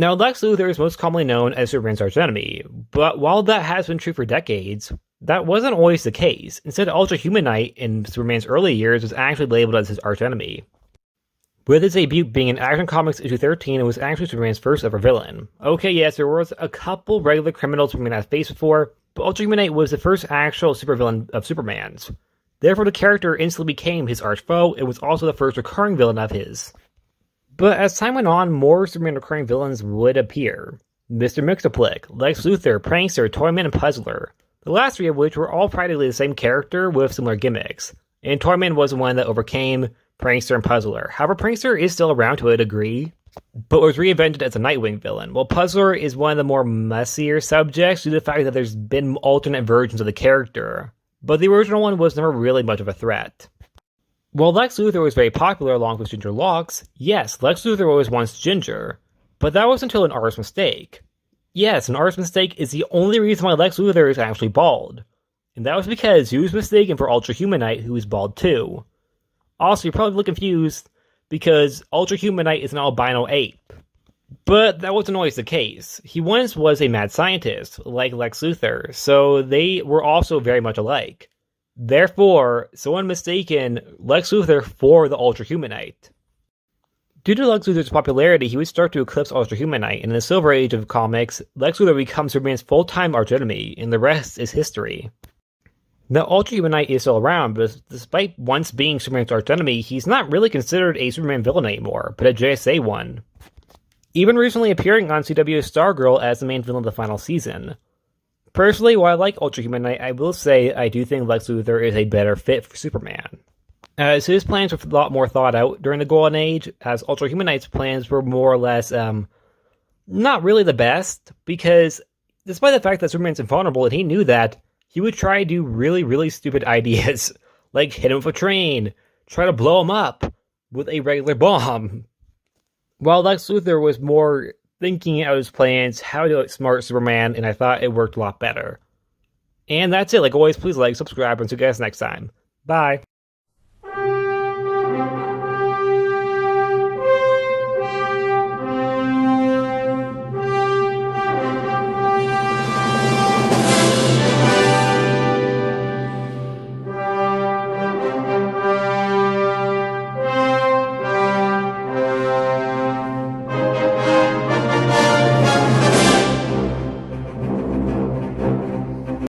Now, Lex Luthor is most commonly known as Superman's archenemy, but while that has been true for decades, that wasn't always the case. Instead, Ultra-Humanite in Superman's early years was actually labeled as his archenemy. With his debut being in Action Comics issue 13, it was actually Superman's first ever villain. Okay, yes, there was a couple regular criminals Superman has faced before, but Ultra-Humanite was the first actual supervillain of Superman's. Therefore, the character instantly became his arch-foe, and was also the first recurring villain of his. But as time went on, more Superman recurring villains would appear. Mr. Mxyzptlk, Lex Luthor, Prankster, Toyman, and Puzzler. The last three of which were all practically the same character with similar gimmicks. And Toyman was the one that overcame Prankster and Puzzler. However, Prankster is still around to a degree, but was reinvented as a Nightwing villain, while Puzzler is one of the more messier subjects due to the fact that there's been alternate versions of the character. But the original one was never really much of a threat. While Lex Luthor was very popular along with Ginger Locks, yes, Lex Luthor was once ginger, but that was until an artist mistake. Yes, an artist mistake is the only reason why Lex Luthor is actually bald. And that was because he was mistaken for Ultra-Humanite, who is bald too. Also, you're probably a little confused, because Ultra-Humanite is an albino ape. But that wasn't always the case. He once was a mad scientist, like Lex Luthor, so they were also very much alike. Therefore, someone mistaken Lex Luthor for the Ultra-Humanite. Due to Lex Luthor's popularity, he would start to eclipse Ultra-Humanite, and in the Silver Age of comics, Lex Luthor becomes Superman's full-time archenemy, and the rest is history. Now, Ultra-Humanite is still around, but despite once being Superman's archenemy, he's not really considered a Superman villain anymore, but a JSA one. Even recently appearing on CW's Stargirl as the main villain of the final season. Personally, while I like Ultra-Humanite, I will say I do think Lex Luthor is a better fit for Superman, as his plans were a lot more thought out during the Golden Age, as Ultra-Humanite's plans were more or less, not really the best, because despite the fact that Superman's invulnerable and he knew that, he would try to do really, really stupid ideas, like hit him with a train, try to blow him up with a regular bomb. While Lex Luthor was more thinking out his plans, how to outsmart Superman, and I thought it worked a lot better. And that's it. Like always, please like, subscribe, and see you guys next time. Bye.